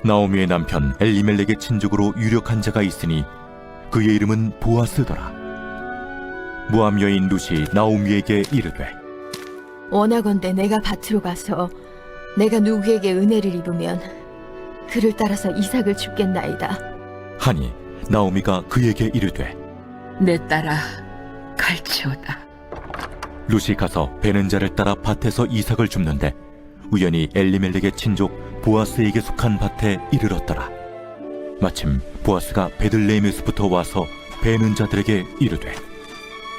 나오미의 남편 엘리멜렉의 친족으로 유력한 자가 있으니 그의 이름은 보아스더라. 모압 여인 룻이 나오미에게 이르되 원하건대 내가 밭으로 가서 내가 누구에게 은혜를 입으면 그를 따라서 이삭을 줍겠나이다. 하니 나오미가 그에게 이르되 내 딸아 갈지어다. 룻이 가서 베는 자를 따라 밭에서 이삭을 줍는데 우연히 엘리멜렉의 친족 보아스에게 속한 밭에 이르렀더라. 마침 보아스가 베들레헴에서부터 와서 베는 자들에게 이르되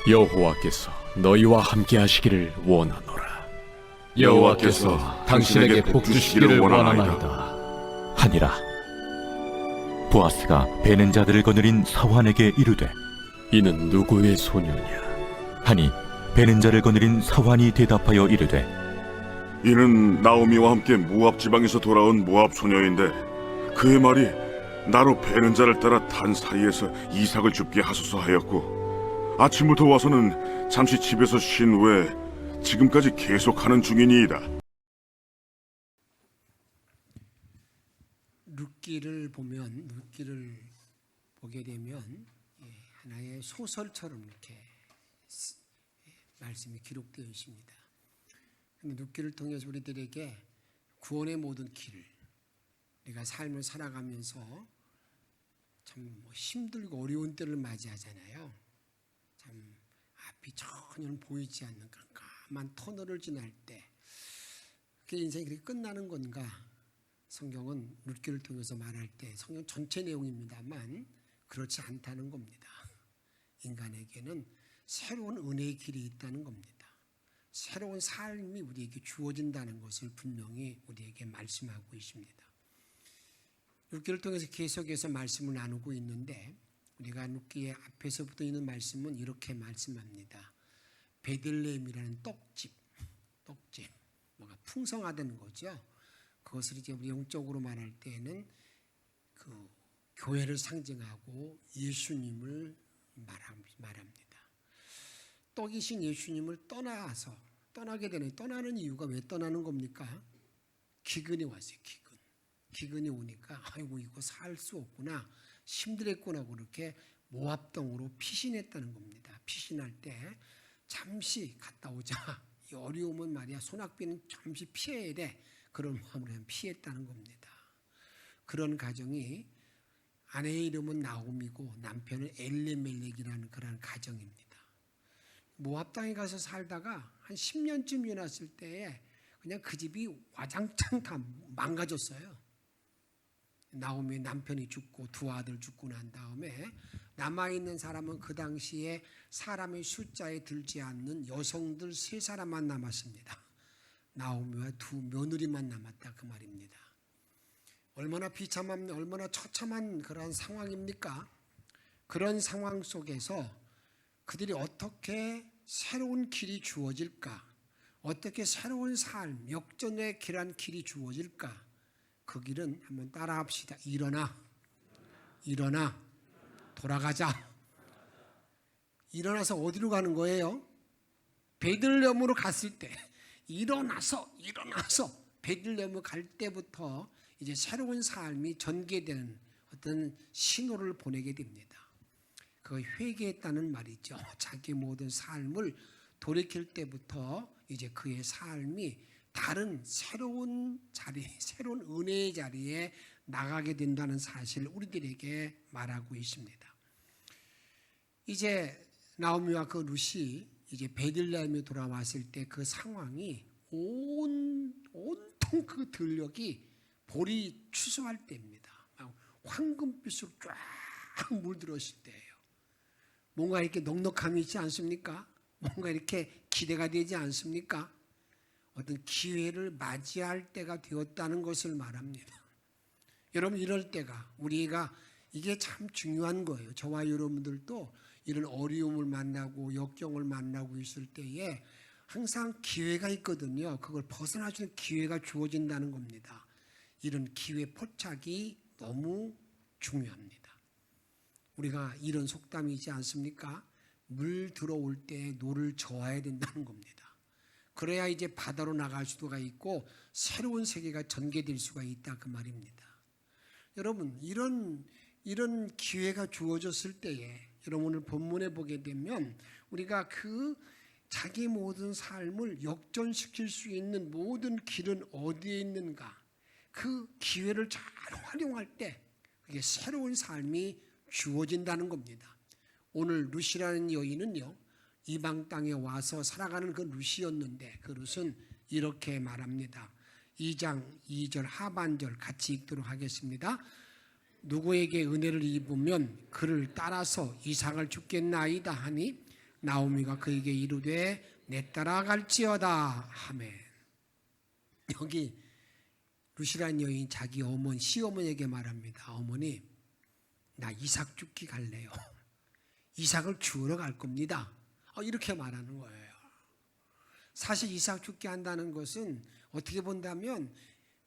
여호와께서 너희와 함께 하시기를 원하노라. 여호와께서 당신에게 복 주시기를 원하나이다 하니라. 보아스가 베는 자들을 거느린 사환에게 이르되 이는 누구의 소녀냐? 하니 베는 자를 거느린 사환이 대답하여 이르되 이는 나오미와 함께 모압 지방에서 돌아온 모압 소녀인데 그의 말이 나로 베는 자를 따라 단 사이에서 이삭을 줍게 하소서 하였고 아침부터 와서는 잠시 집에서 쉰 후에 지금까지 계속하는 중이니이다. 룻기를 보게 되면 하나의 소설처럼 이렇게 말씀이 기록되어 있습니다. 룻기를 통해서 우리들에게 구원의 모든 길을 우리가 삶을 살아가면서 참 힘들고 어려운 때를 맞이하잖아요. 참 앞이 전혀 보이지 않는 깜깜한 터널을 지날 때 그게 인생이 그렇게 끝나는 건가? 성경은 룻기를 통해서 말할 때 성경 전체 내용입니다만 그렇지 않다는 겁니다. 인간에게는 새로운 은혜의 길이 있다는 겁니다. 새로운 삶이 우리에게 주어진다는 것을 분명히 우리에게 말씀하고 있습니다. 룻기를 통해서 계속해서 말씀을 나누고 있는데 우리가 룻기의 앞에서부터 있는 말씀은 이렇게 말씀합니다. 베들레헴이라는 떡집, 뭐가 풍성하다는 거죠. 그것을 이제 우리 영적으로 말할 때에는 그 교회를 상징하고 예수님을 말합니다. 떡이신 예수님을 떠나게 되는, 떠나는 이유가 왜 떠나는 겁니까? 기근이 왔어요. 기근이 오니까 아이고 이거 살 수 없구나, 힘들겠구나 그렇게 모압 땅으로 피신했다는 겁니다. 피신할 때 잠시 갔다 오자, 이 어려움은 말이야 소낙비는 잠시 피해야 돼, 그런 마음으로 피했다는 겁니다. 그런 가정이, 아내의 이름은 나오미고 남편은 엘리멜렉이라는 그런 가정입니다. 모압 땅에 가서 살다가 한 10년쯤 지났을 때에 그냥 그 집이 와장창 다 망가졌어요. 나오미 남편이 죽고 두 아들 죽고 난 다음에 남아있는 사람은 그 당시에 사람의 숫자에 들지 않는 여성들 3사람만 남았습니다. 나오미와 두 며느리만 남았다 그 말입니다. 얼마나 비참한, 얼마나 처참한 그러한 상황입니까? 그런 상황 속에서 그들이 어떻게 새로운 길이 주어질까? 어떻게 새로운 삶, 역전의 길한 길이 주어질까? 그 길은 한번 따라합시다. 일어나, 돌아가자. 일어나서 어디로 가는 거예요? 베들레헴으로 갔을 때, 일어나서 베들레헴으로 갈 때부터 이제 새로운 삶이 전개되는 어떤 신호를 보내게 됩니다. 그 회개했다는 말이죠. 자기 모든 삶을 돌이킬 때부터 이제 그의 삶이 다른 새로운 자리, 새로운 은혜의 자리에 나가게 된다는 사실을 우리들에게 말하고 있습니다. 이제 나오미와 그 룻이 이제 베들레헴에 돌아왔을 때 그 상황이 온통 그 들녘이 볼이 추수할 때입니다. 황금빛으로 쫙 물들었을 때예요. 뭔가 이렇게 넉넉함이 있지 않습니까? 뭔가 이렇게 기대가 되지 않습니까? 어떤 기회를 맞이할 때가 되었다는 것을 말합니다. 여러분, 이럴 때가 우리가 이게 참 중요한 거예요. 저와 여러분들도 이런 어려움을 만나고 역경을 만나고 있을 때에 항상 기회가 있거든요. 그걸 벗어날 수 있는 기회가 주어진다는 겁니다. 이런 기회 포착이 너무 중요합니다. 우리가 이런 속담이 있지 않습니까? 물 들어올 때 노를 저어야 된다는 겁니다. 그래야 이제 바다로 나갈 수가 있고 새로운 세계가 전개될 수가 있다 그 말입니다. 여러분 이런 기회가 주어졌을 때에 여러분 오늘 본문에 보게 되면 우리가 그 자기 모든 삶을 역전시킬 수 있는 모든 길은 어디에 있는가, 그 기회를 잘 활용할 때 그게 새로운 삶이 주어진다는 겁니다. 오늘 룻이라는 여인은요, 이방 땅에 와서 살아가는 그 룻이었는데 그 룻은 이렇게 말합니다. 2장 2절 하반절 같이 읽도록 하겠습니다. 누구에게 은혜를 입으면 그를 따라서 이삭을 줍겠나이다 하니 나오미가 그에게 이르되 내 따라갈지어다 하멘. 여기 룻이라는 여인 자기 어머니 시어머니에게 말합니다. 어머니, 나 이삭 줍기 갈래요. 이삭을 주우러 갈 겁니다. 이렇게 말하는 거예요. 사실 이삭 줍기 한다는 것은 어떻게 본다면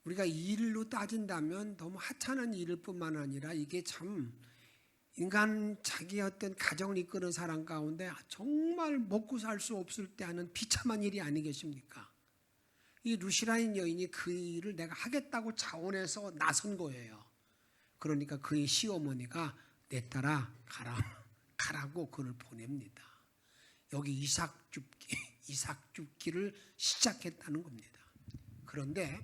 우리가 일로 따진다면 너무 하찮은 일일 뿐만 아니라 이게 참 인간 자기 어떤 가정을 이끄는 사람 가운데 정말 먹고 살 수 없을 때 하는 비참한 일이 아니겠습니까? 이 룻이라는 여인이 그 일을 내가 하겠다고 자원해서 나선 거예요. 그러니까 그의 시어머니가 내 따라 가라고 그를 보냅니다. 여기 이삭 줍기를 시작했다는 겁니다. 그런데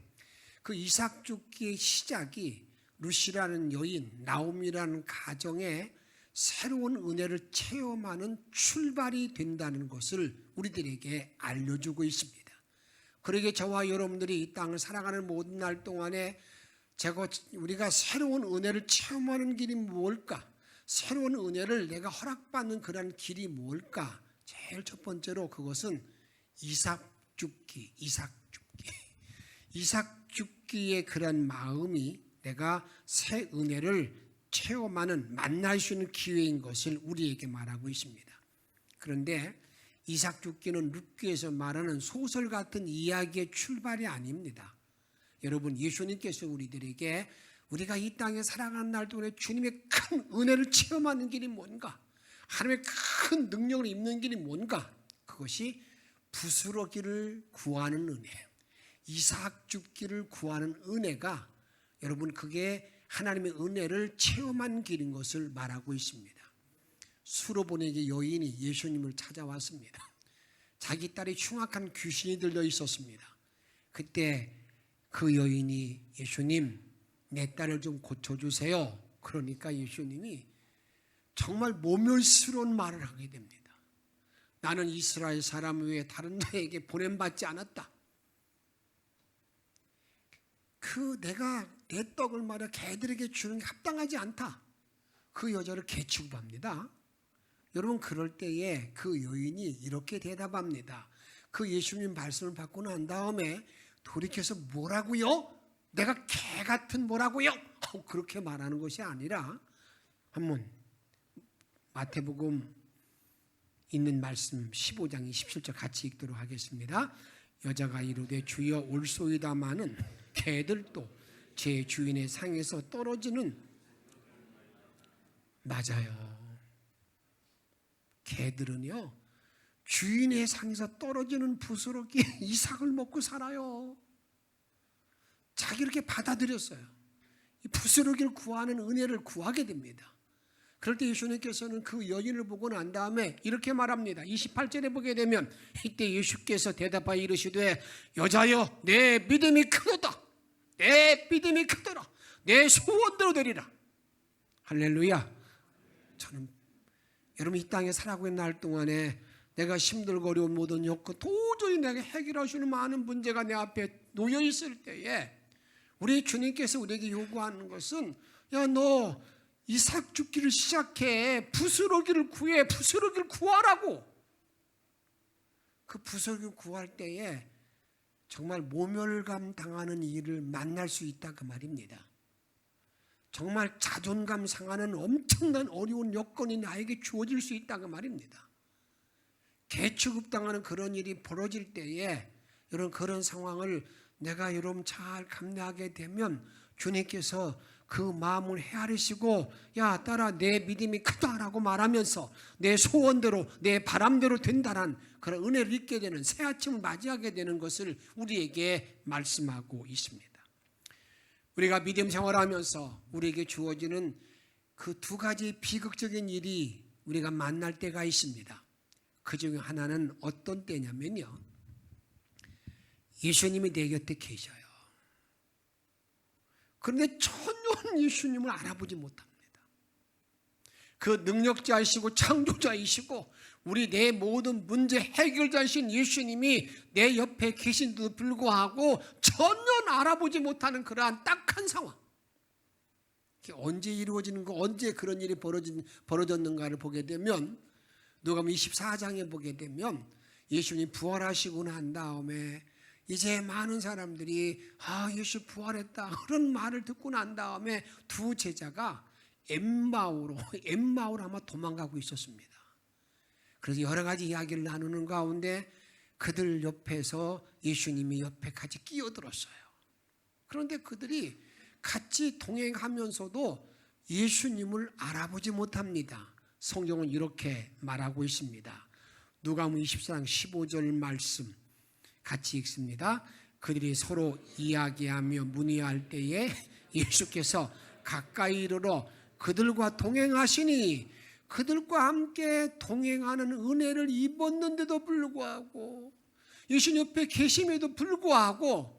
그 이삭 줍기의 시작이 룻이라는 여인, 나오미라는 가정에 새로운 은혜를 체험하는 출발이 된다는 것을 우리들에게 알려주고 있습니다. 그러기에 저와 여러분들이 이 땅을 살아가는 모든 날 동안에 우리가 새로운 은혜를 체험하는 길이 뭘까? 새로운 은혜를 내가 허락받는 그런 길이 뭘까? 제일 첫 번째로 그것은 이삭 줍기의 그런 마음이 내가 새 은혜를 체험하는, 만날 수 있는 기회인 것을 우리에게 말하고 있습니다. 그런데 이삭 줍기는 룻기에서 말하는 소설 같은 이야기의 출발이 아닙니다. 여러분, 예수님께서 우리들에게 우리가 이 땅에 살아가는 날 동안에 주님의 큰 은혜를 체험하는 길이 뭔가, 하나님의 큰 능력을 입는 길이 뭔가, 그것이 부스러기를 구하는 은혜, 이삭 줍기를 구하는 은혜가 여러분 그게 하나님의 은혜를 체험한 길인 것을 말하고 있습니다. 수로보내기 여인이 예수님을 찾아왔습니다. 자기 딸이 흉악한 귀신이 들려 있었습니다. 그때 그 여인이 예수님, 내 딸을 좀 고쳐주세요. 그러니까 예수님이 정말 모멸스러운 말을 하게 됩니다. 나는 이스라엘 사람 외에 다른 자에게 보냄받지 않았다. 내가 내 떡을 말해 개들에게 주는 게 합당하지 않다. 그 여자를 개 취급합니다. 여러분, 그럴 때에 그 여인이 이렇게 대답합니다. 그 예수님 말씀을 받고 난 다음에 돌이켜서 뭐라고요? 내가 개 같은 뭐라고요? 그렇게 말하는 것이 아니라 한번 마태복음 있는 말씀 15장 27절 같이 읽도록 하겠습니다. 여자가 이르되 주여 올소이다마는 개들도 제 주인의 상에서 떨어지는, 맞아요. 개들은요 주인의 상에서 떨어지는 부스러기 이삭을 먹고 살아요. 자기 이렇게 받아들였어요. 이 부스러기를 구하는 은혜를 구하게 됩니다. 그럴 때 예수님께서는 그 여인을 보고 난 다음에 이렇게 말합니다. 28절에 보게 되면 이때 예수께서 대답하여 이르시되 여자여 내 믿음이 크도다. 내 믿음이 크더라. 내 소원대로 되리라. 할렐루야. 저는 여러분 이 땅에 살아가고 있는 날 동안에 내가 힘들고 어려운 모든 여건 도저히 내가 해결할 수 있는 많은 문제가 내 앞에 놓여 있을 때에 우리 주님께서 우리에게 요구하는 것은 야, 너 이삭 줍기를 시작해. 부스러기를 구해. 부스러기를 구하라고. 그 부스러기를 구할 때에 정말 모멸감 당하는 일을 만날 수 있다 그 말입니다. 정말 자존감 상하는 엄청난 어려운 여건이 나에게 주어질 수 있다 그 말입니다. 개취급당하는 그런 일이 벌어질 때에 이런 그런 상황을 내가 여러분 잘 감내하게 되면 주님께서 그 마음을 헤아리시고 야 딸아 내 믿음이 크다라고 말하면서 내 소원대로 내 바람대로 된다란 그런 은혜를 잊게 되는 새 아침을 맞이하게 되는 것을 우리에게 말씀하고 있습니다. 우리가 믿음 생활하면서 우리에게 주어지는 그 두 가지 비극적인 일이 우리가 만날 때가 있습니다. 그 중에 하나는 어떤 때냐면요, 예수님이 내 곁에 계셔요. 그런데 전혀 예수님을 알아보지 못합니다. 그 능력자이시고 창조자이시고 우리 내 모든 문제 해결자이신 예수님이 내 옆에 계신데도 불구하고 전혀 알아보지 못하는 그러한 딱한 상황. 언제 이루어지는 거, 언제 그런 일이 벌어졌는가를 보게 되면, 누가복음 24장에 보게 되면 예수님이 부활하시고 난 다음에 이제 많은 사람들이 예수 부활했다 그런 말을 듣고 난 다음에 두 제자가 엠마오로 아마 도망가고 있었습니다. 그래서 여러 가지 이야기를 나누는 가운데 그들 옆에서 예수님이 옆에 같이 끼어들었어요. 그런데 그들이 같이 동행하면서도 예수님을 알아보지 못합니다. 성경은 이렇게 말하고 있습니다. 누가복음 24장 15절 말씀 같이 읽습니다. 그들이 서로 이야기하며 문의할 때에 예수께서 가까이 이르러 그들과 동행하시니, 그들과 함께 동행하는 은혜를 입었는데도 불구하고, 예수님 옆에 계심에도 불구하고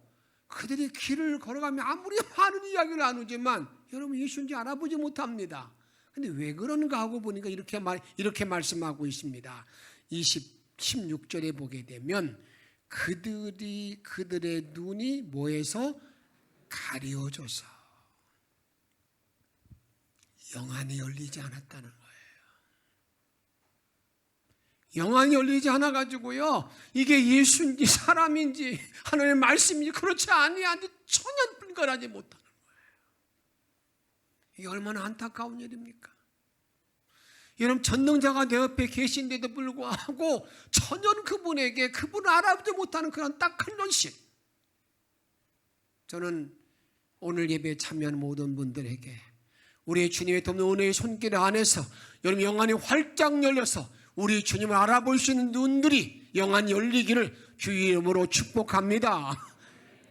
그들이 길을 걸어가며 아무리 많은 이야기를 나누지만 여러분 예수인지 알아보지 못합니다. 근데 왜 그런가 하고 보니까 이렇게 말씀하고 있습니다. 16절에 보게 되면 그들의 눈이 뭐에서 가려져서 영안이 열리지 않았다는 거예요. 영안이 열리지 않아가지고요, 이게 예수인지 사람인지 하나님의 말씀인지 그렇지 아니한지 전혀 분간하지 못하는 거예요. 이게 얼마나 안타까운 일입니까? 여러분, 전능자가 내 옆에 계신데도 불구하고 전혀 그분을 알아보지 못하는 그런 딱한 현실. 저는 오늘 예배에 참여하는 모든 분들에게 우리 주님의 돕는 은혜의 손길 안에서 여러분 영안이 활짝 열려서 우리 주님을 알아볼 수 있는 눈들이 영안이 열리기를 주의 이름으로 축복합니다.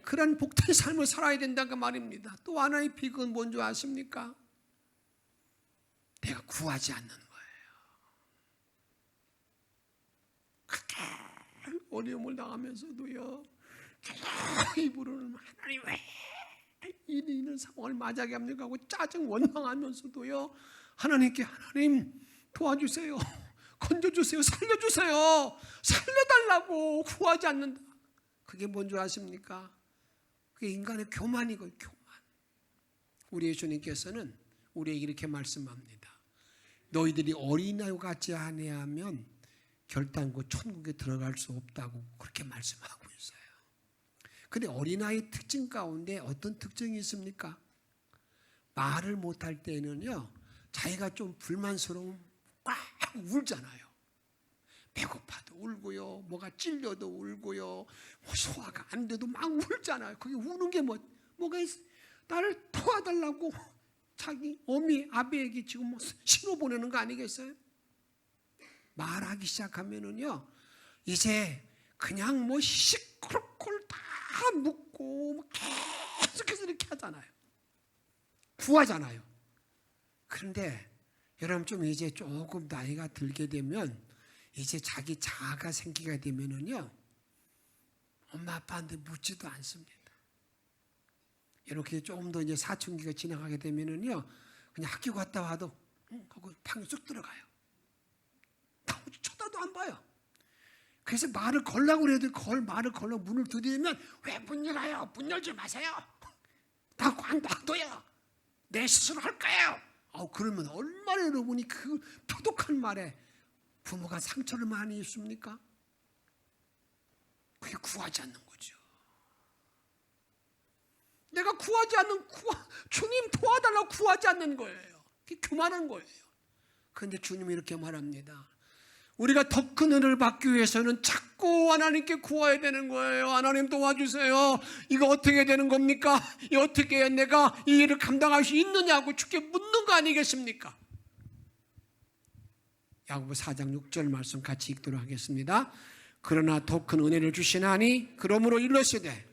그런 복된 삶을 살아야 된다는 말입니다. 또 하나의 비극은 뭔지 아십니까? 내가 구하지 않는 거예요. 그렇게 어려움을 당하면서도요, 계속 부르는 하나님 왜 이런 상황을 맞이하게 합니까 하고 짜증 원망하면서도요, 하나님께 하나님 도와주세요, 건져주세요, 살려주세요, 살려달라고 구하지 않는다. 그게 뭔지 아십니까? 그게 인간의 교만이고요, 교만. 우리 예수님께서는 우리에게 이렇게 말씀합니다. 너희들이 어린아이와 같지 아니하면 결단코 천국에 들어갈 수 없다고 그렇게 말씀하고 있어요. 근데 어린아이 특징 가운데 어떤 특징이 있습니까? 말을 못할 때는요, 자기가 좀 불만스러우면 꽉 울잖아요. 배고파도 울고요, 뭐가 찔려도 울고요, 뭐 소화가 안 돼도 막 울잖아요. 그게 우는 게 뭐가 있어? 나를 도와달라고 자기 어미 아비에게 지금 뭐 신호 보내는 거 아니겠어요? 말하기 시작하면은요, 이제 그냥 뭐 시끌콜 다 묻고 계속해서 이렇게 하잖아요. 구하잖아요. 그런데 여러분 좀 이제 조금 나이가 들게 되면 이제 자기 자아가 생기게 되면은요, 엄마 아빠한테 묻지도 않습니다. 이렇게 조금 더 이제 사춘기가 지나가게 되면은요, 그냥 학교 갔다 와도 거기 방에 쑥 들어가요. 쳐다도 안 봐요. 그래서 말을 걸라고 해도 말을 걸라고 문을 두드리면 왜 문 열어요? 문 열지 마세요. 나 놔둬요. 내 스스로 할 거예요. 그러면 얼마나 여러분이 그 표독한 말에 부모가 상처를 많이 입습니까? 그게 구하지 않는 거죠. 내가 구하지 않는 주님 도와달라고 구하지 않는 거예요. 그게 교만한 거예요. 그런데 주님이 이렇게 말합니다. 우리가 더 큰 은혜를 받기 위해서는 자꾸 하나님께 구해야 되는 거예요. 하나님 도와주세요. 이거 어떻게 되는 겁니까? 어떻게 해야 내가 이 일을 감당할 수 있느냐고 주께 묻는 거 아니겠습니까? 야고보 4장 6절 말씀 같이 읽도록 하겠습니다. 그러나 더 큰 은혜를 주시나니 그러므로 일러시되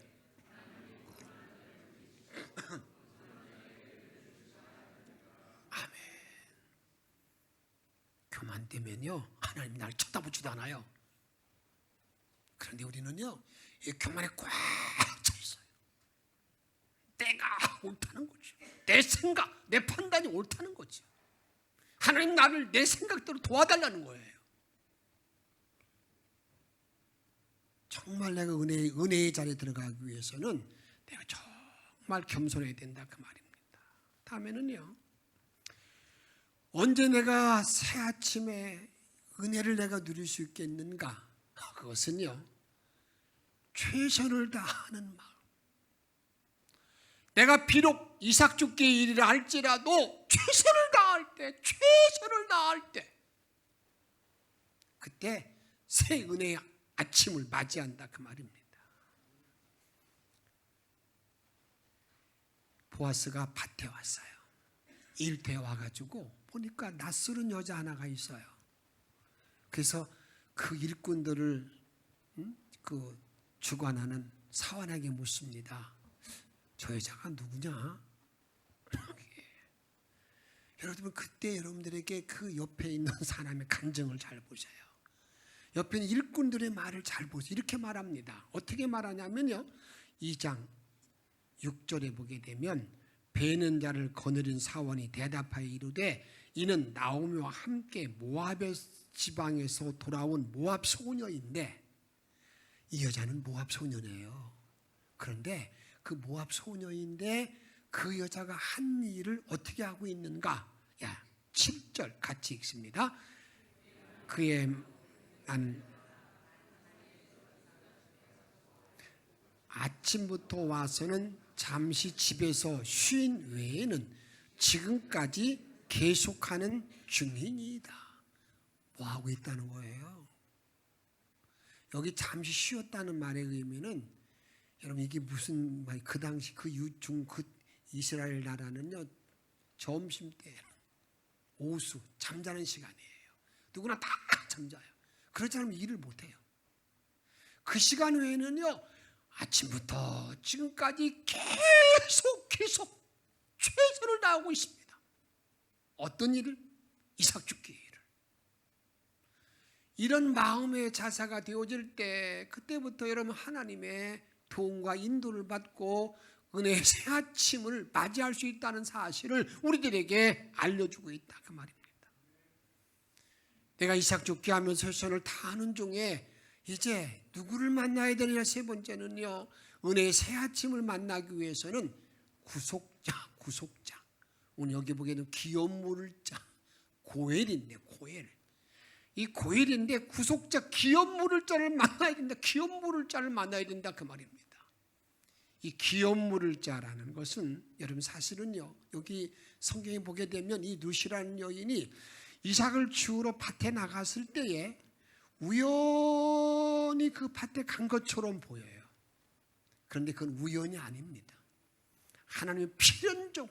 되면요 하나님 날 쳐다보지도 않아요. 그런데 우리는요 이 교만에 꽉 차 있어요. 내가 옳다는 거죠. 내 생각, 내 판단이 옳다는 거죠. 하나님 나를 내 생각대로 도와달라는 거예요. 정말 내가 은혜의 자리에 들어가기 위해서는 내가 정말 겸손해야 된다 그 말입니다. 다음에는요, 언제 내가 새 아침에 은혜를 내가 누릴 수 있겠는가? 그것은요, 최선을 다하는 마음. 내가 비록 이삭 죽기의 일이라 할지라도 최선을 다할 때 그때 새 은혜의 아침을 맞이한다 그 말입니다. 보아스가 밭에 왔어요. 일터에 와가지고 보니까 낯설은 여자 하나가 있어요. 그래서 그 일꾼들을 그 주관하는 사환에게 묻습니다. 저 여자가 누구냐? 여러분 그때 여러분들에게 그 옆에 있는 사람의 감정을 잘 보셔요. 옆에 있는 일꾼들의 말을 잘 보세요. 이렇게 말합니다. 어떻게 말하냐면요, 2장 6절에 보게 되면 베는 자를 거느린 사원이 대답하여 이르되 이는 나오미와 함께 모압 지방에서 돌아온 모압 소녀인데, 이 여자는 모압 소녀네요. 그런데 그 모압 소녀인데 그 여자가 한 일을 어떻게 하고 있는가? 7절 같이 읽습니다. 그의 아침부터 와서는 잠시 집에서 쉰 외에는 지금까지 계속하는 중이니이다. 뭐 하고 있다는 거예요? 여기 잠시 쉬었다는 말의 의미는, 여러분 이게 무슨 말? 그 당시 그 이스라엘 나라는요, 점심 때 오수 잠자는 시간이에요. 누구나 다 잠자요. 그렇지 않으면 일을 못해요. 그 시간 외에는요, 아침부터 지금까지 계속 최선을 다하고 있습니다. 어떤 일을? 이삭 죽기 일을. 이런 마음의 자세가 되어질 때, 그때부터 여러분 하나님의 도움과 인도를 받고 은혜의 새 아침을 맞이할 수 있다는 사실을 우리들에게 알려주고 있다 그 말입니다. 내가 이삭 죽기 하면서 최선을 다하는 중에 이제 누구를 만나야 되느냐? 세 번째는요, 은혜의 새 아침을 만나기 위해서는 구속자. 오늘 여기 보게 되면 기업 물을 자, 고엘인데 고엘. 이 고엘인데 구속자, 기업 물을 자를 만나야 된다. 기업 물을 자를 만나야 된다 그 말입니다. 이 기업 물을 자라는 것은 여러분 사실은요, 여기 성경에 보게 되면 이 누시라는 여인이 이삭을 주우러 밭에 나갔을 때에 우연히 그 밭에 간 것처럼 보여요. 그런데 그건 우연이 아닙니다. 하나님의 필연으로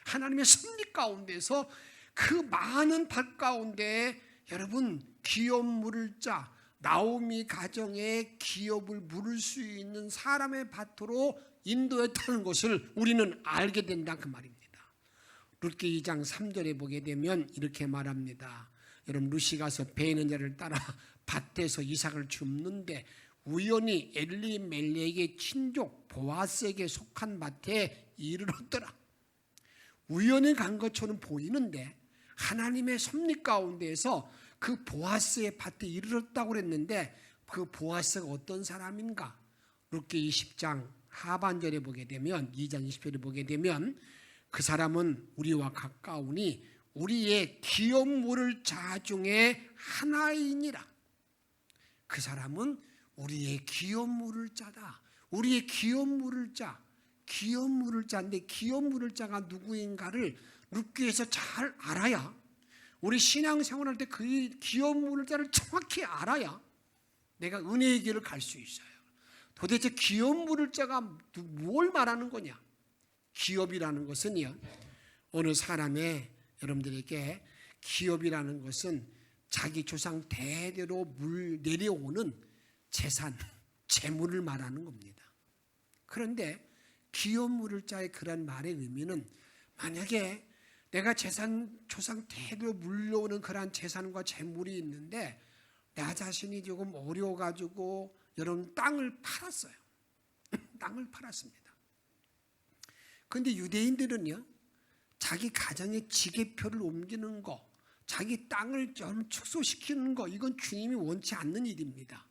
하나님의 섭리 가운데서 그 많은 밭 가운데 여러분 기업 물을 자, 나오미 가정에 기업을 물을 수 있는 사람의 밭으로 인도했다는 것을 우리는 알게 된다 그 말입니다. 룻기 2장 3절에 보게 되면 이렇게 말합니다. 여러분 룻이 가서 베는 자를 따라 밭에서 이삭을 줍는데 우연히 엘리멜렉의 친족 보아스에게 속한 밭에 이르렀더라. 우연히 간 것처럼 보이는데 하나님의 섭리 가운데에서 그 보아스의 밭에 이르렀다고 그랬는데, 그 보아스가 어떤 사람인가? 룻기 20장 하반절에 보게 되면, 2장 20절에 보게 되면 그 사람은 우리와 가까우니 우리의 기업 물을 자 중에 하나이니라. 그 사람은 우리의 기업 물을 자다. 우리의 기업 물을 자. 기업 물을 자인데 기업 물을 자가 누구인가를 룻기에서 잘 알아야, 우리 신앙생활할 때 그 기업 물을 자를 정확히 알아야 내가 은혜의 길을 갈 수 있어요. 도대체 기업 물을 자가 뭘 말하는 거냐? 기업이라는 것은요, 어느 사람의 여러분들에게 기업이라는 것은 자기 조상 대대로 내려오는 재산, 재물을 말하는 겁니다. 그런데 기업 물을 자의 그런 말의 의미는, 만약에 내가 조상 대대로 물려오는 그러한 재산과 재물이 있는데 나 자신이 조금 어려워가지고 여러분 땅을 팔았어요. 땅을 팔았습니다. 그런데 유대인들은요, 자기 가정의 지게표를 옮기는 거, 자기 땅을 좀 축소시키는 거, 이건 주님이 원치 않는 일입니다.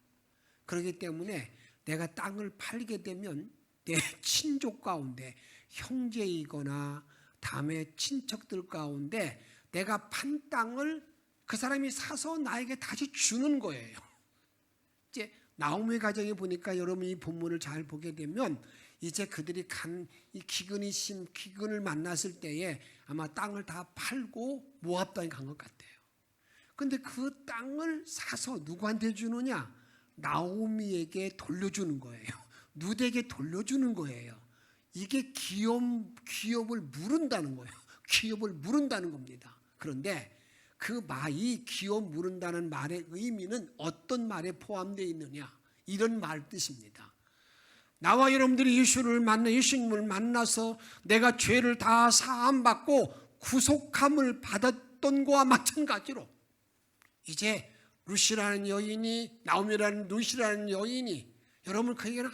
그렇기 때문에 내가 땅을 팔게 되면 내 친족 가운데 형제이거나 다음에 친척들 가운데 내가 판 땅을 그 사람이 사서 나에게 다시 주는 거예요. 이제 나오미 가정에 보니까 여러분 이 본문을 잘 보게 되면 이제 그들이 이 기근을 만났을 때에 아마 땅을 다 팔고 모압 땅에 간 것 같아요. 근데 그 땅을 사서 누구한테 주느냐? 나오미에게 돌려주는 거예요. 룻에게 돌려주는 거예요. 이게 기업을 물은다는 거예요. 기업을 물은다는 겁니다. 그런데 이 기업 물은다는 말의 의미는 어떤 말에 포함되어 있느냐? 이런 말 뜻입니다. 나와 여러분들이 예수님을 만나서 내가 죄를 다 사함받고 구속함을 받았던 거와 마찬가지로 이제 룻이라는 여인이, 나오미라는 룻이라는 여인이, 여러분 그에게는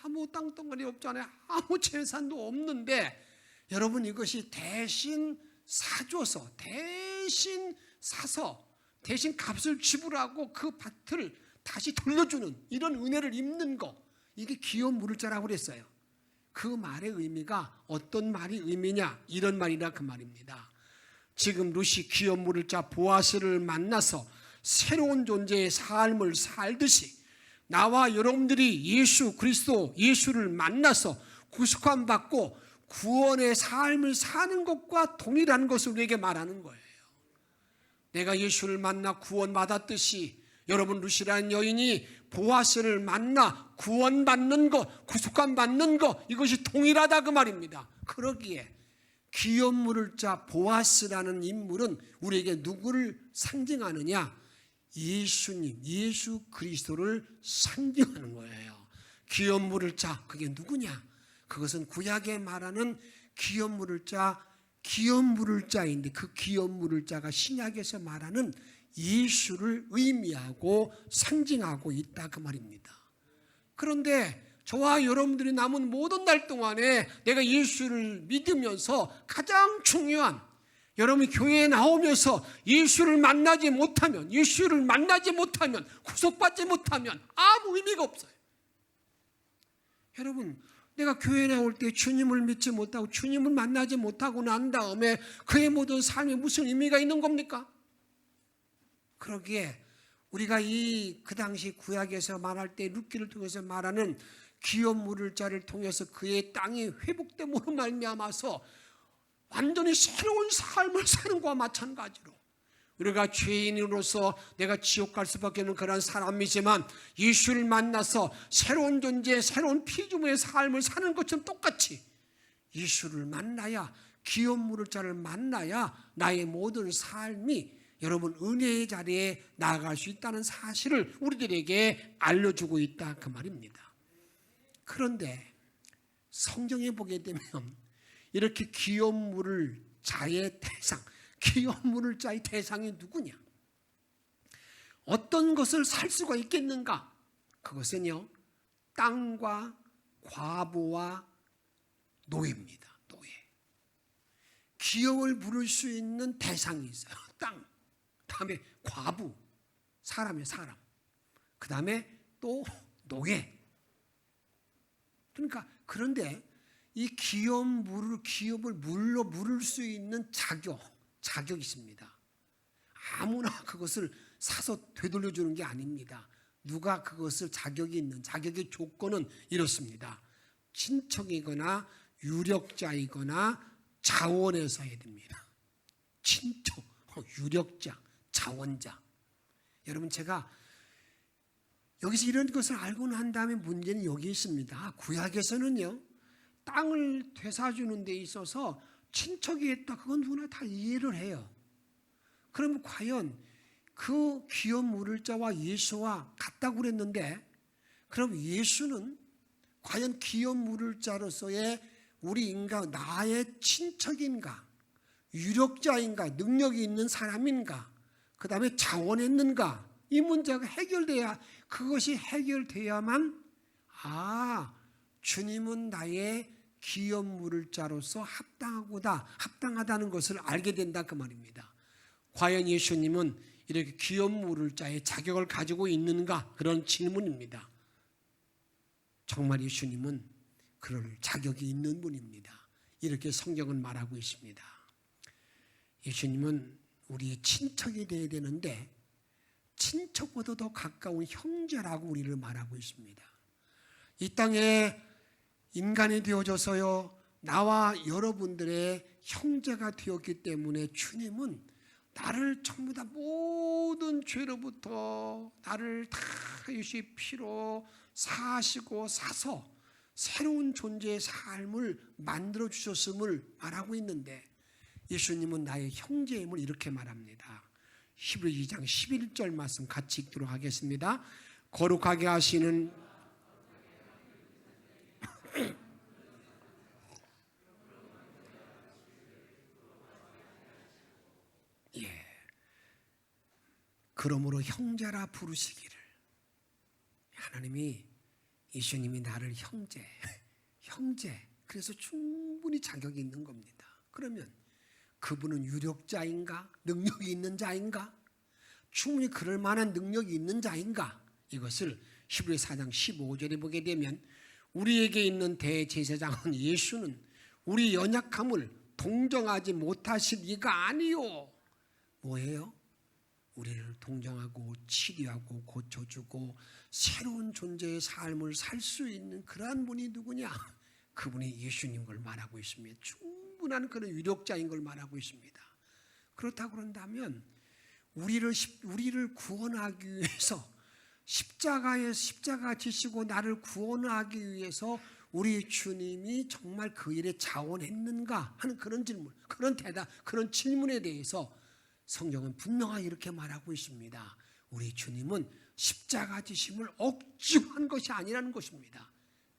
아무 땅덩어리 없잖아요. 아무 재산도 없는데 여러분 이것이 대신 사줘서, 대신 사서, 대신 값을 지불하고 그 밭을 다시 돌려주는 이런 은혜를 입는 거, 이게 기업 물을 자라고 그랬어요. 그 말의 의미가 어떤 말이 의미냐? 이런 말이라 그 말입니다. 지금 룻이 기업 물을 자 보아스를 만나서 새로운 존재의 삶을 살듯이 나와 여러분들이 예수 그리스도, 예수를 만나서 구속함 받고 구원의 삶을 사는 것과 동일한 것을 우리에게 말하는 거예요. 내가 예수를 만나 구원받았듯이 여러분 룻이라는 여인이 보아스를 만나 구원받는 것, 구속함 받는 것, 이것이 동일하다 그 말입니다. 그러기에 기업 물을 자 보아스라는 인물은 우리에게 누구를 상징하느냐? 예수님, 예수 그리스도를 상징하는 거예요. 기업 물을 자, 그게 누구냐? 그것은 구약에 말하는 기업 물을 자인데 그 기업 물을 자가 신약에서 말하는 예수를 의미하고 상징하고 있다 그 말입니다. 그런데 저와 여러분들이 남은 모든 날 동안에 내가 예수를 믿으면서 가장 중요한, 여러분이 교회에 나오면서 예수를 만나지 못하면 구속받지 못하면 아무 의미가 없어요. 여러분, 내가 교회에 나올 때 주님을 믿지 못하고 주님을 만나지 못하고 난 다음에 그의 모든 삶에 무슨 의미가 있는 겁니까? 그러기에 우리가 그 당시 구약에서 말할 때 룻기를 통해서 말하는 기업 물을 자를 통해서 그의 땅이 회복됨으로 말미암아서 완전히 새로운 삶을 사는 것과 마찬가지로 우리가 죄인으로서 내가 지옥 갈 수밖에 없는 그런 사람이지만 예수를 만나서 새로운 존재, 새로운 피조물의 삶을 사는 것처럼 똑같이 예수를 만나야, 기업 물을 자를 만나야 나의 모든 삶이 여러분 은혜의 자리에 나아갈 수 있다는 사실을 우리들에게 알려주고 있다 그 말입니다. 그런데 성경에 보게 되면 이렇게 기업 물을 자의 대상, 기업 물을 자의 대상이 누구냐? 어떤 것을 살 수가 있겠는가? 그것은요, 땅과 과부와 노예입니다. 노예. 기업을 물을 수 있는 대상이 있어요. 땅, 다음에 과부, 사람이에요, 사람. 그 다음에 또 노예. 그러니까 그런데 이 기업을 물로 물을 수 있는 자격이 있습니다. 아무나 그것을 사서 되돌려주는 게 아닙니다. 누가 그것을 자격의 조건은 이렇습니다. 친척이거나 유력자이거나 자원에서 해야 됩니다. 친척, 유력자, 자원자. 여러분, 제가 여기서 이런 것을 알고 난 다음에 문제는 여기 있습니다. 구약에서는요, 땅을 되사주는 데 있어서 친척이 했다, 그건 누구나 다 이해를 해요. 그러면 과연 그 기업 물을 자와 예수와 같다고 그랬는데, 그럼 예수는 과연 기업 물을 자로서의 우리 인간, 나의 친척인가, 유력자인가, 능력이 있는 사람인가, 그 다음에 자원했는가, 이 문제가 해결돼야, 그것이 해결돼야만 주님은 나의 기업 물을 자로서 합당하다는 것을 알게 된다 그 말입니다. 과연 예수님은 이렇게 기업 물을 자의 자격을 가지고 있는가? 그런 질문입니다. 정말 예수님은 그럴 자격이 있는 분입니다. 이렇게 성경은 말하고 있습니다. 예수님은 우리의 친척이 되어야 되는데 친척보다 더 가까운 형제라고 우리를 말하고 있습니다. 이 땅에 인간이 되어져서요, 나와 여러분들의 형제가 되었기 때문에 주님은 나를 전부 다 모든 죄로부터 나를 다 예수의 피로 사하시고 사서 새로운 존재의 삶을 만들어 주셨음을 말하고 있는데, 예수님은 나의 형제임을 이렇게 말합니다. 히브리 2장 11절 말씀 같이 읽도록 하겠습니다. 거룩하게 하시는 그러므로 형제라 부르시기를. 하나님이, 예수님이 나를 형제, 그래서 충분히 자격이 있는 겁니다. 그러면 그분은 유력자인가? 능력이 있는 자인가? 충분히 그럴 만한 능력이 있는 자인가? 이것을 히브리 4장 15절에 보게 되면, 우리에게 있는 대제사장은 예수는 우리 연약함을 동정하지 못하실 이가 아니요. 뭐예요? 우리를 동정하고 치료하고 고쳐주고 새로운 존재의 삶을 살 수 있는 그러한 분이 누구냐? 그분이 예수님인 걸 말하고 있습니다. 충분한 그런 유력자인 걸 말하고 있습니다. 그렇다고 그런다면 우리를 구원하기 위해서 십자가 지시고 나를 구원하기 위해서 우리 주님이 정말 그 일에 자원했는가 하는 그런 질문, 그런 대답, 그런 질문에 대해서 성경은 분명하게 이렇게 말하고 있습니다. 우리 주님은 십자가 지심을 억지로 한 것이 아니라는 것입니다.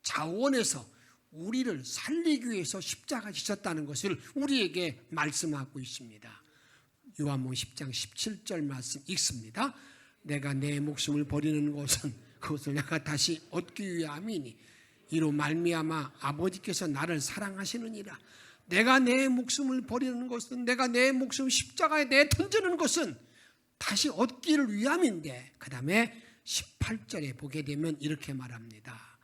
자원해서 우리를 살리기 위해서 십자가 지셨다는 것을 우리에게 말씀하고 있습니다. 요한복음 10장 17절 말씀 읽습니다. 내가 내 목숨을 버리는 것은 그것을 내가 다시 얻기 위함이니 이로 말미암아 아버지께서 나를 사랑하시느니라. 내가 내 목숨을 버리는 것은, 내가 내 목숨 십자가에 내 던지는 것은 다시 얻기를 위함인데, 그 다음에 18절에 보게 되면 이렇게 말합니다.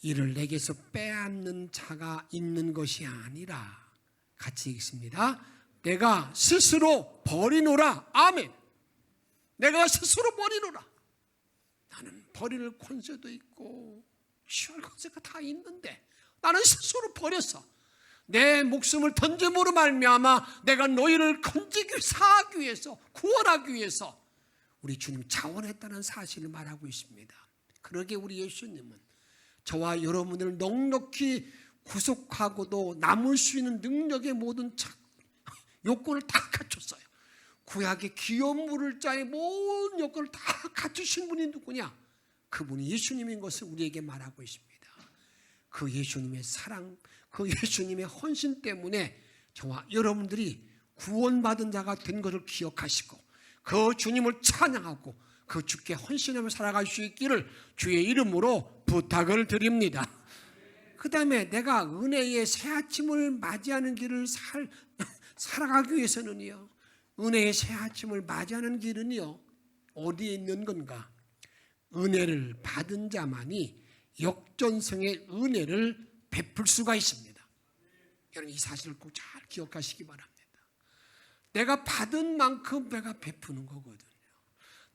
이를 내게서 빼앗는 자가 있는 것이 아니라, 같이 읽습니다. 내가 스스로 버리노라. 아멘. 내가 스스로 버리노라. 나는 버릴 권세도 있고 취할 권세가 다 있는데 나는 스스로 버렸어. 내 목숨을 던짐으로 말미암아 내가 너희를 건지기, 사하기 위해서, 구원하기 위해서 우리 주님 자원했다는 사실을 말하고 있습니다. 그러게 우리 예수님은 저와 여러분을 넉넉히 구속하고도 남을 수 있는 능력의 모든 요건을 다 갖췄어요. 구약의 기업 물을 자의 모든 요건을 다 갖추신 분이 누구냐? 그분이 예수님인 것을 우리에게 말하고 있습니다. 그 예수님의 사랑, 그 예수님의 헌신 때문에 저와 여러분들이 구원받은 자가 된 것을 기억하시고 그 주님을 찬양하고 그 주께 헌신하며 살아갈 수 있기를 주의 이름으로 부탁을 드립니다. 그 다음에 내가 은혜의 새 아침을 맞이하는 길을 살아가기 위해서는요, 은혜의 새 아침을 맞이하는 길은요, 어디에 있는 건가? 은혜를 받은 자만이 역전성의 은혜를 베풀 수가 있습니다. 여러분 이 사실을 꼭 잘 기억하시기 바랍니다. 내가 받은 만큼 내가 베푸는 거거든요.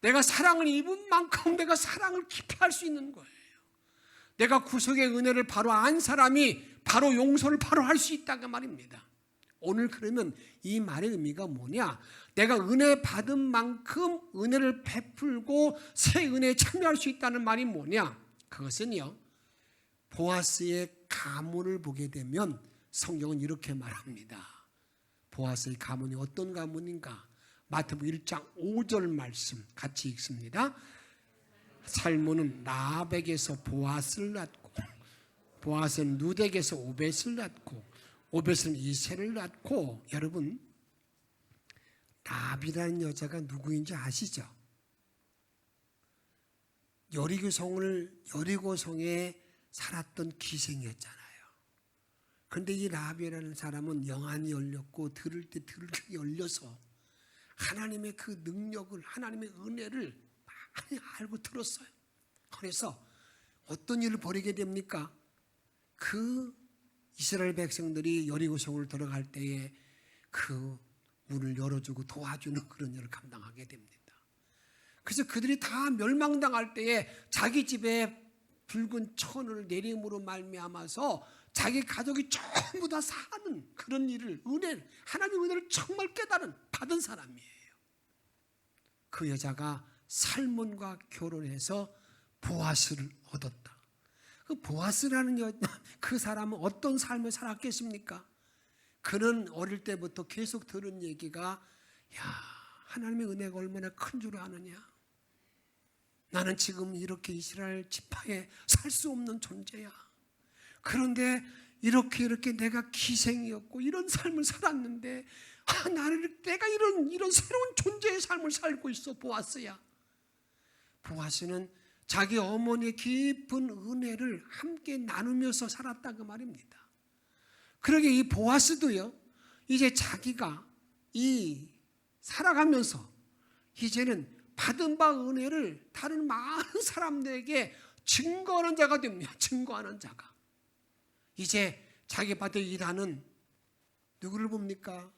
내가 사랑을 입은 만큼 내가 사랑을 깊이 할 수 있는 거예요. 내가 구속의 은혜를 바로 안 사람이 바로 용서를 바로 할 수 있다고 말입니다. 오늘 그러면 이 말의 의미가 뭐냐? 내가 은혜 받은 만큼 은혜를 베풀고 새 은혜에 참여할 수 있다는 말이 뭐냐? 그것은요, 보아스의 가문을 보게 되면 성경은 이렇게 말합니다. 보아스의 가문이 어떤 가문인가? 마태복음 1장 5절 말씀 같이 읽습니다. 살몬은 라합에게서 보아스를 낳고, 보아스는 룻에게서 오벳을 낳고, 오벳은 이새를 낳고, 여러분 라합이라는 여자가 누구인지 아시죠? 여리고성에 살았던 기생이었잖아요. 그런데 이 라합이라는 사람은 영안이 열렸고 들을 때 들게 열려서 하나님의 그 능력을, 하나님의 은혜를 많이 알고 들었어요. 그래서 어떤 일을 벌이게 됩니까? 그 이스라엘 백성들이 여리고성을 들어갈 때에 그 문을 열어주고 도와주는 그런 일을 감당하게 됩니다. 그래서 그들이 다 멸망당할 때에 자기 집에 붉은 천을 내림으로 말미암아서 자기 가족이 전부 다 사는 그런 일을, 은혜를, 하나님의 은혜를 정말 깨달은 받은 사람이에요. 그 여자가 살몬과 결혼해서 보아스를 얻었다. 그 보아스라는 그 사람은 어떤 삶을 살았겠습니까? 그는 어릴 때부터 계속 들은 얘기가, 야, 하나님의 은혜가 얼마나 큰 줄 아느냐. 나는 지금 이렇게 이스라엘 지파에 살 수 없는 존재야. 그런데 이렇게 내가 기생이었고 이런 삶을 살았는데, 내가 이런 새로운 존재의 삶을 살고 있어. 보아스야. 보아스는 자기 어머니의 깊은 은혜를 함께 나누면서 살았다 그 말입니다. 그러게 이 보아스도요, 이제 자기가 살아가면서 이제는 받은 바 은혜를 다른 많은 사람들에게 증거하는 자가 됩니다. 증거하는 자가. 이제 자기 밭에 일하는 누구를 봅니까?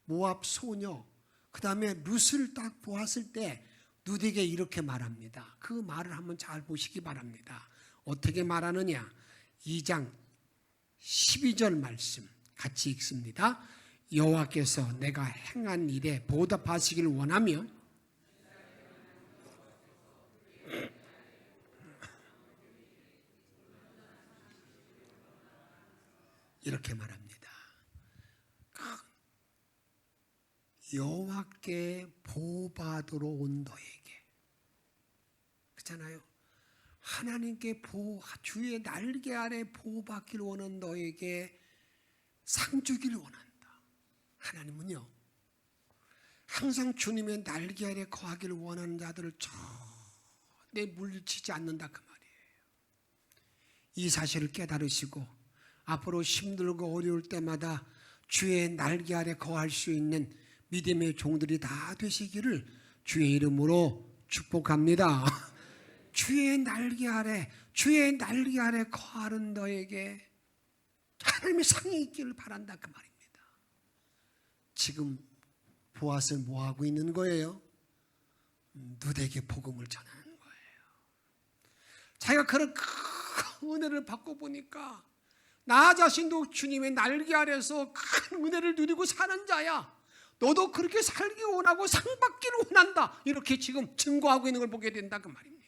모압 소녀. 그 다음에 룻을 딱 보았을 때 룻에게 이렇게 말합니다. 그 말을 한번 잘 보시기 바랍니다. 어떻게 말하느냐? 2장 12절 말씀 같이 읽습니다. 여호와께서 내가 행한 일에 보답하시기를 원하며 이렇게 말합니다. 여호와께 보호받으러 온 너에게, 그렇잖아요. 하나님께 주의 날개 아래 보호받기를 원하는 너에게 상 주기를 원한다. 하나님은요, 항상 주님의 날개 아래 거하기를 원하는 자들을 절대 물리치지 않는다 그 말이에요. 이 사실을 깨달으시고 앞으로 힘들고 어려울 때마다 주의 날개 아래 거할 수 있는 믿음의 종들이 다 되시기를 주의 이름으로 축복합니다. 주의 날개 아래 거하는 너에게 하나님의 상이 있기를 바란다 그 말입니다. 지금 보아스는 뭐 하고 있는 거예요? 룻에게 복음을 전하는 거예요. 자기가 그런 큰 은혜를 받고 보니까 나 자신도 주님의 날개 아래서 큰 은혜를 누리고 사는 자야. 너도 그렇게 살기 원하고 상 받기를 원한다. 이렇게 지금 증거하고 있는 걸 보게 된다 그 말입니다.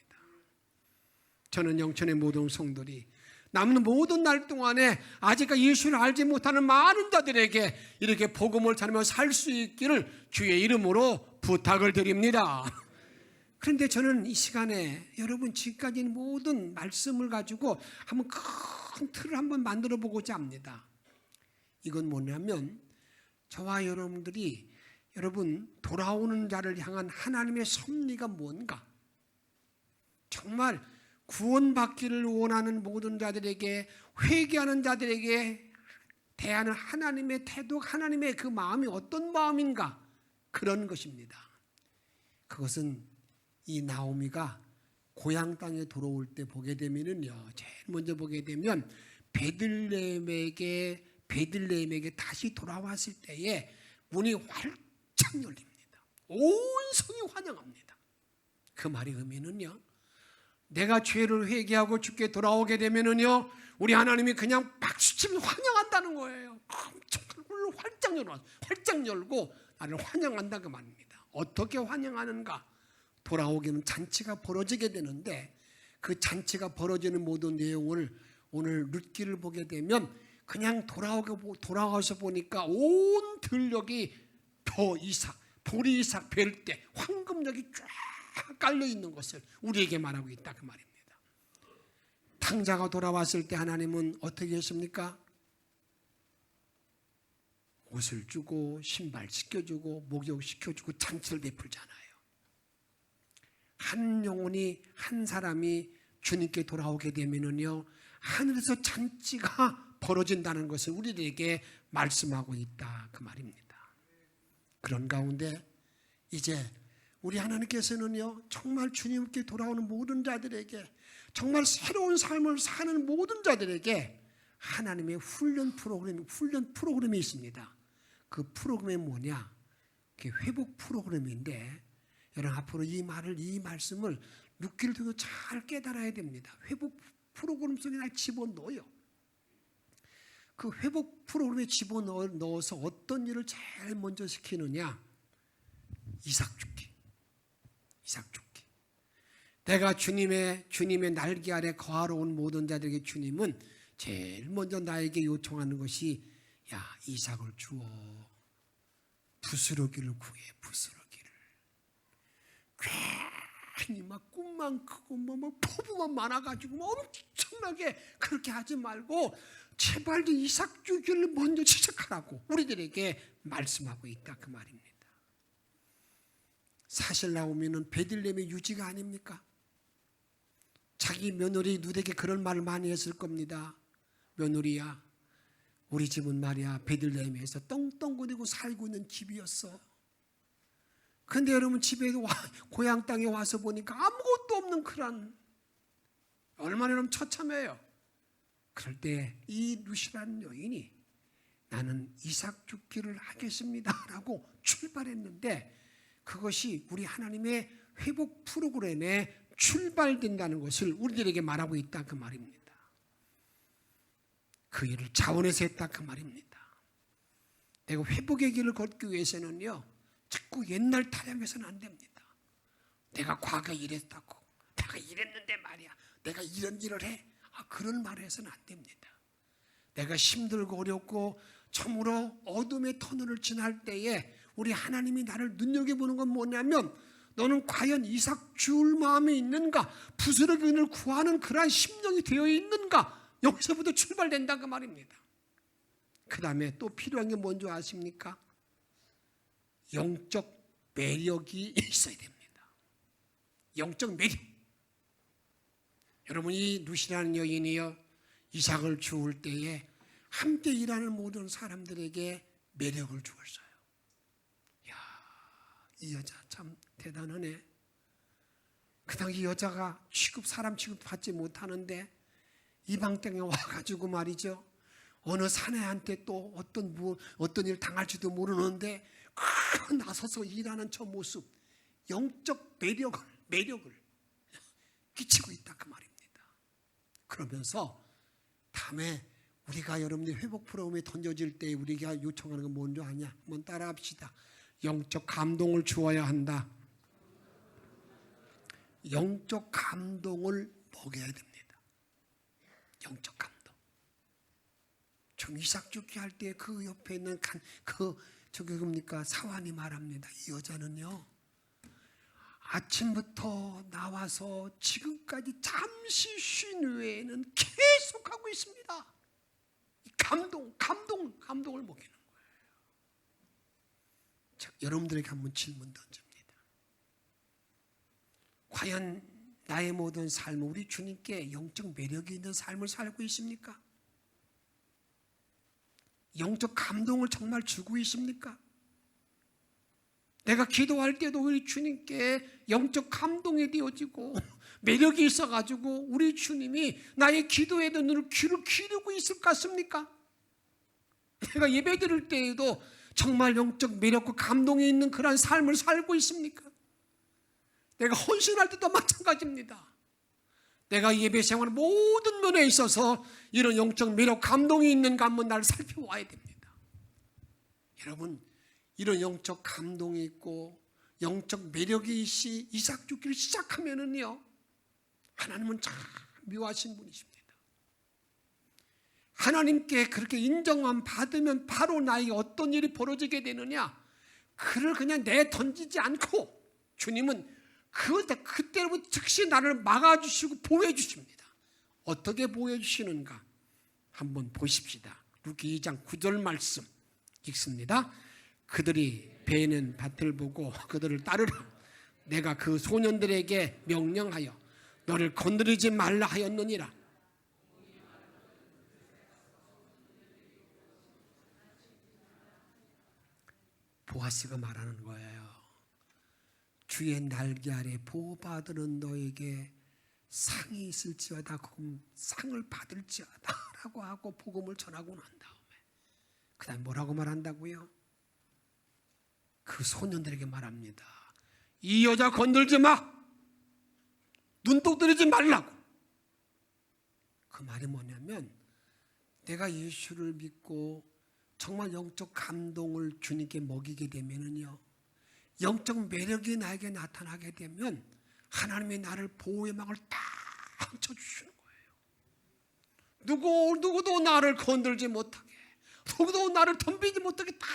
저는 영천의 모든 성도들이 남는 모든 날 동안에 아직까지 예수를 알지 못하는 많은 자들에게 이렇게 복음을 전하며 살 수 있기를 주의 이름으로 부탁을 드립니다. 그런데 저는 이 시간에 여러분 지금까지 모든 말씀을 가지고 한번 큰 틀을 한번 만들어 보고자 합니다. 이건 뭐냐면 저와 여러분들이 여러분 돌아오는 자를 향한 하나님의 섭리가 뭔가, 정말 구원받기를 원하는 모든 자들에게, 회개하는 자들에게 대하는 하나님의 태도, 하나님의 그 마음이 어떤 마음인가, 그런 것입니다. 그것은 이 나오미가 고향 땅에 돌아올 때 보게 되면은요, 제일 먼저 보게 되면 베들레헴에게 다시 돌아왔을 때에 문이 활짝 열립니다. 온 성이 환영합니다. 그 말의 의미는요, 내가 죄를 회개하고 주께 돌아오게 되면은요, 우리 하나님이 그냥 박수치며 환영한다는 거예요. 엄청 문을 활짝 열고 나를 환영한다 그 말입니다. 어떻게 환영하는가? 돌아오기는 잔치가 벌어지게 되는데, 그 잔치가 벌어지는 모든 내용을 오늘 룻기를 보게 되면 그냥 돌아가서 보니까 온 들녘이 보리 이삭 벨 때 황금력이 쫙 깔려 있는 것을 우리에게 말하고 있다 그 말입니다. 탕자가 돌아왔을 때 하나님은 어떻게 했습니까? 옷을 주고 신발 씻겨주고 목욕 시켜주고 잔치를 베풀잖아요. 한 영혼이 한 사람이 주님께 돌아오게 되면은요 하늘에서 잔치가 벌어진다는 것을 우리들에게 말씀하고 있다 그 말입니다. 그런 가운데 이제 우리 하나님께서는요 정말 주님께 돌아오는 모든 자들에게 정말 새로운 삶을 사는 모든 자들에게 하나님의 훈련 프로그램이 있습니다. 그 프로그램이 뭐냐? 그게 회복 프로그램인데 여러분 앞으로 이 말씀을 룻기를 통해서 잘 깨달아야 됩니다. 회복 프로그램 속에 날 집어넣어요. 그 회복 프로그램에 집어넣어서 어떤 일을 제일 먼저 시키느냐? 이삭 죽기. 내가 주님의 날개 아래 거하러 온 모든 자들에게 주님은 제일 먼저 나에게 요청하는 것이 야 이삭을 주어 부스러기를 구해 부스러기를. 괜히 막 꿈만 크고 막 포부만 많아가지고 엄청나게 그렇게 하지 말고 제발 이삭 주기를 먼저 시작하라고 우리들에게 말씀하고 있다 그 말입니다. 사실 나오면은 베들레헴의 유지가 아닙니까? 자기 며느리 룻에게 그런 말을 많이 했을 겁니다. 며느리야, 우리 집은 말이야 베들레헴에서 떵떵거리고 살고 있는 집이었어. 근데 여러분 집에 고향 땅에 와서 보니까 아무것도 없는 그런 얼마나 여러분 처참해요. 그럴 때 이 룻이라는 여인이 나는 이삭 죽기를 하겠습니다라고 출발했는데 그것이 우리 하나님의 회복 프로그램에 출발된다는 것을 우리들에게 말하고 있다 그 말입니다. 그 일을 자원해서 했다 그 말입니다. 내가 회복의 길을 걷기 위해서는요 자꾸 옛날 타령해서는 안 됩니다. 내가 과거에 이랬다고 내가 이랬는데 말이야 내가 이런 일을 해 그런 말을 해서는 안 됩니다. 내가 힘들고 어렵고 참으로 어둠의 터널을 지날 때에 우리 하나님이 나를 눈여겨보는 건 뭐냐면 너는 과연 이삭 줄 마음이 있는가? 부스러기를 구하는 그러한 심령이 되어 있는가? 여기서부터 출발된다 그 말입니다. 그 다음에 또 필요한 게 뭔지 아십니까? 영적 매력이 있어야 됩니다. 영적 매력. 여러분 이 룻이라는 여인이요 이삭을 주울 때에 함께 일하는 모든 사람들에게 매력을 주었어요. 이야, 이 여자 참 대단하네. 그 당시 여자가 사람 취급 받지 못하는데 이방 땅에 와가지고 말이죠. 어느 사내한테 또 어떤 일 당할지도 모르는데 나서서 일하는 저 모습, 영적 매력을 끼치고 있다 그 말입니다. 그러면서 다음에 우리가 여러분들 회복 프로그램에 던져질 때 우리가 요청하는 건 뭔지 아냐? 한번 따라합시다. 영적 감동을 주어야 한다. 영적 감동을 먹여야 됩니다. 영적 감동. 좀 이삭 죽기 할 때 그 옆에 있는 사환이 말합니다. 이 여자는요 아침부터 나와서 지금까지 잠시 쉰 외에는 계속하고 있습니다. 감동을 먹이는 거예요. 자, 여러분들에게 한번 질문 던집니다. 과연 나의 모든 삶은 우리 주님께 영적 매력이 있는 삶을 살고 있습니까? 영적 감동을 정말 주고 있습니까? 내가 기도할 때도 우리 주님께 영적 감동이 되어지고 매력이 있어가지고 우리 주님이 나의 기도에도 귀를 기르고 있을 것 같습니까? 내가 예배 드릴 때에도 정말 영적 매력과 감동이 있는 그런 삶을 살고 있습니까? 내가 헌신할 때도 마찬가지입니다. 내가 예배 생활 모든 면에 있어서 이런 영적 매력, 감동이 있는가 한번 나를 살펴봐야 됩니다. 여러분 이런 영적 감동이 있고 영적 매력이 있이 이삭 죽기를 시작하면은요 하나님은 참 묘하신 분이십니다. 하나님께 그렇게 인정함 받으면 바로 나에게 어떤 일이 벌어지게 되느냐? 그를 그냥 내던지지 않고 주님은 그때부터 즉시 나를 막아주시고 보호해주십니다. 어떻게 보호해주시는가? 한번 보십시다. 룻기 2장 9절 말씀 읽습니다. 그들이 베는 밭을 보고 그들을 따르라. 내가 그 소년들에게 명령하여 너를 건드리지 말라 하였느니라. 보아스가 말하는 거예요. 주의 날개 아래 보호받으는 너에게 상이 있을지어다. 그럼 상을 받을지어다 라고 하고 복음을 전하고 난 다음에 그 다음에 뭐라고 말한다고요? 그 소년들에게 말합니다. 이 여자 건들지 마. 눈독 들이지 말라고. 그 말이 뭐냐면 내가 예수를 믿고 정말 영적 감동을 주님께 먹이게 되면은요, 영적 매력이 나에게 나타나게 되면 하나님이 나를 보호의 막을 딱 쳐주시는 거예요. 누구도 나를 건들지 못하게, 누구도 나를 덤비지 못하게 딱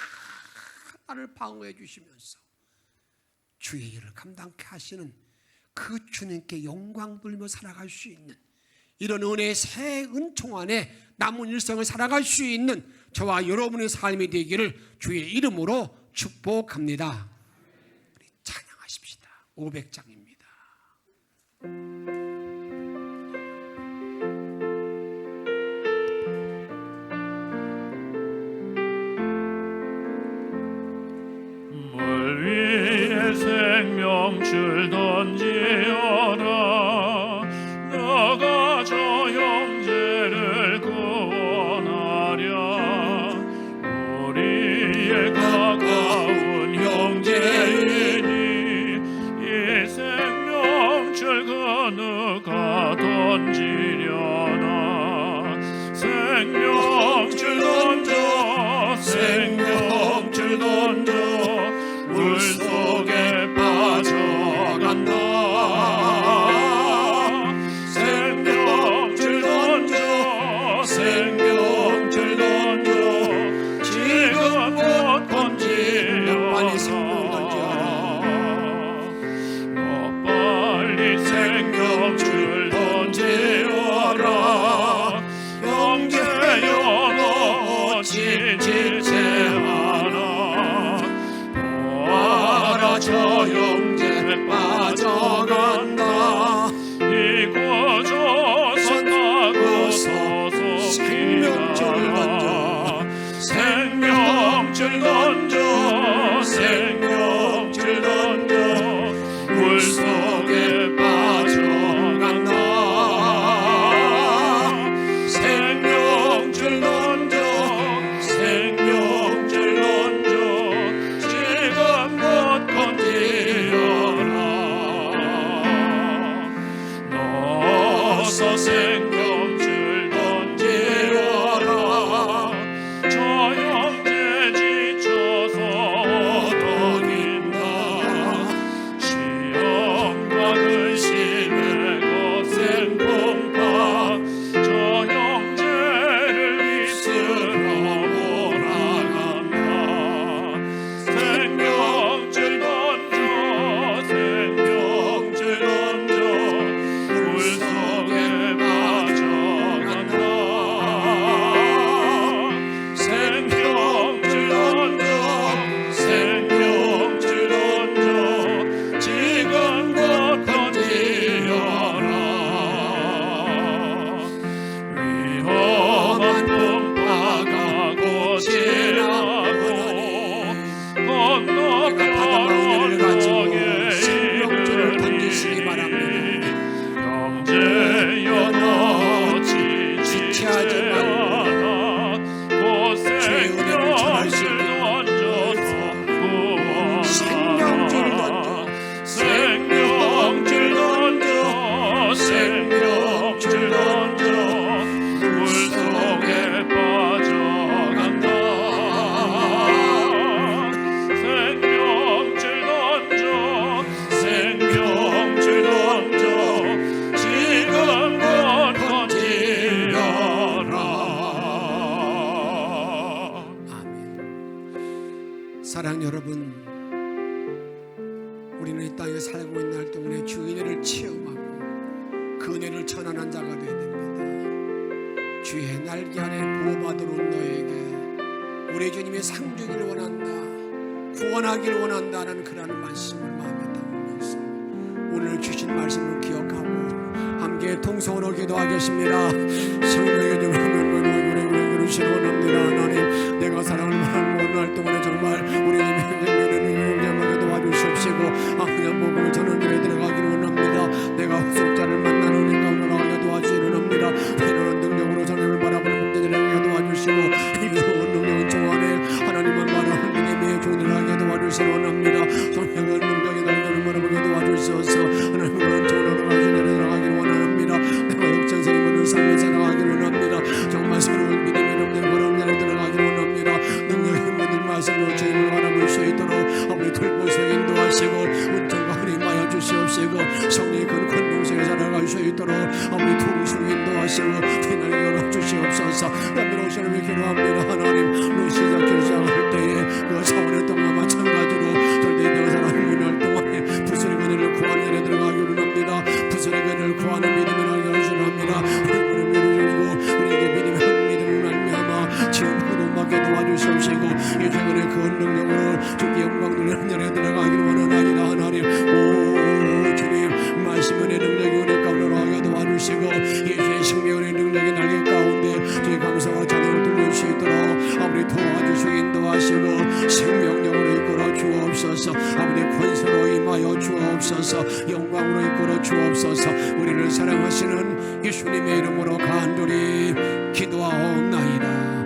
나를 방어해 주시면서 주의 일을 감당케 하시는 그 주님께 영광 돌며 살아갈 수 있는 이런 은혜의 새 은총 안에 남은 일생을 살아갈 수 있는 저와 여러분의 삶이 되기를 주의 이름으로 축복합니다. 우리 찬양하십시다. 500장입니다. 물 위에 생명줄 던지어라. 너가 저 형제를 구원하랴. 우리의 가까운 형제이니 이 생명줄 그 누가 던지려나. 생명줄 던져, 생명줄 던져, 물 속에 빠져간다. 생명줄 던져, 생명줄 던져, 지금 곧 던지려. 빨리 생명 던져라. 너 빨리 생명줄 던지어라. 형제여 너 어찌 지체하나. 보아라 저 형제 빠져간다. 이곳저곳 나고 서서 생명줄 던져, 생명줄 던져, 생명줄 던져, 물 속에 빠져간다. 생명줄 던져, 생명줄 던져, 지금 못 건지려라. 너서 생명줄 던지어라. 저 형제 지쳐서 떠긴다. 시험과 근심에 거센 공파, 저 형제를 이끌어 몰아간다. 생명줄 던져, 생명줄 던져, 물 속에 빠져간다. 생명줄 던져, 생명줄 던져, 지금 곧 던지어라. 위험한 풍파가 곧 지나고 건너편을 가지고 생명줄을 던지시기 바랍니다. 형제여 너 지체하지 않아. 곧 주의 은혜를 전할 수 생명줄 있는 던져서 구원하라. 생명줄 던져, 생명줄 던져, 생명줄 던져, 물 속에 빠져간다. 생명줄 던져, 생명줄 던져, 지금 곧 던지려라. 아멘. 사랑 여러분, 우리는 이 땅에 살고 있는 날 동안에 주 은혜를 체험하고 그 은혜를 전하는 자가 되어야 됩니다. 주의 날개 아래 보호받으러 온 너에게 우리 주님이 상주기를 원한다, 구원하기를 원한다는 그런 말씀을 마음에 담으면서 오늘 주신 말씀을 기억하고 함께 통성으로 기도하겠습니다. 성령의 좀 그러시기 원합니다. 하나님, 내가 사랑을 말하는 모든 활동을 정말 우리 주님의 도와주시옵시고 그냥 복음을 전하는 길에 들어가기를 원합니다. 내가 후속자를 만나는 은혜 가운데 나가게 도와주시기를 원합니다. 이런 능력으로 전하를 바라보는 목자들에게 도와주시고 이 능력은 종안에 하나님만 바라보는 믿음의 종들을 하게 도와주시기를 원합니다. 성령은 능력의 날개를 바라보게 도와주시옵소서. 하나님은 종으로 들어가기를 원합니다. 내가 역전세의 문을 살면서 나가기를 원합니다. 정말 새로운 믿음의 이름들 그런 날에 들어가기를 원합니다. 능력의 힘든 말씀으로 주님을 바라볼 수 있도록 아버지 돌보시고 인도하시고 운전과 하나님하여 주시옵시고 성령의 큰 권능성에 살아갈 수 있도록 아버지 통수로 인도하시고 빛나게 열어 주시옵소서. 남들 오시는 기도합니다. 하나님, 너 시작할 때에 그 4월 동안 마찬가지로 절대 내가 하는 동안에 부스러기 은혜를 구하는 일에 들어가기를 합니다. 부스러기 은혜를 구하는 믿음을 하게 하시랍니다. 우리에게 믿음을 말미암아 지금도 받게 도와주시옵시고 이 최근에 그 능력으로 주께 영광 돌리는 일에 들어가기를 원하나이다. 하나님, 오 주님, 말씀의 능력이 은혜 가운데로 하게 도와주시고 예수의 생명의 능력이 날개 가운데 주의 감사와 찬양을 돌릴 수 있도록 아버지 도와주시고 인도하시고 생명력으로 이끌어 주옵소서. 아버지 권세로 임하여 주옵소서. 영광으로 이끌어 주옵소서. 우리를 사랑하시는 예수님의 이름으로 간절히 기도하옵나이다.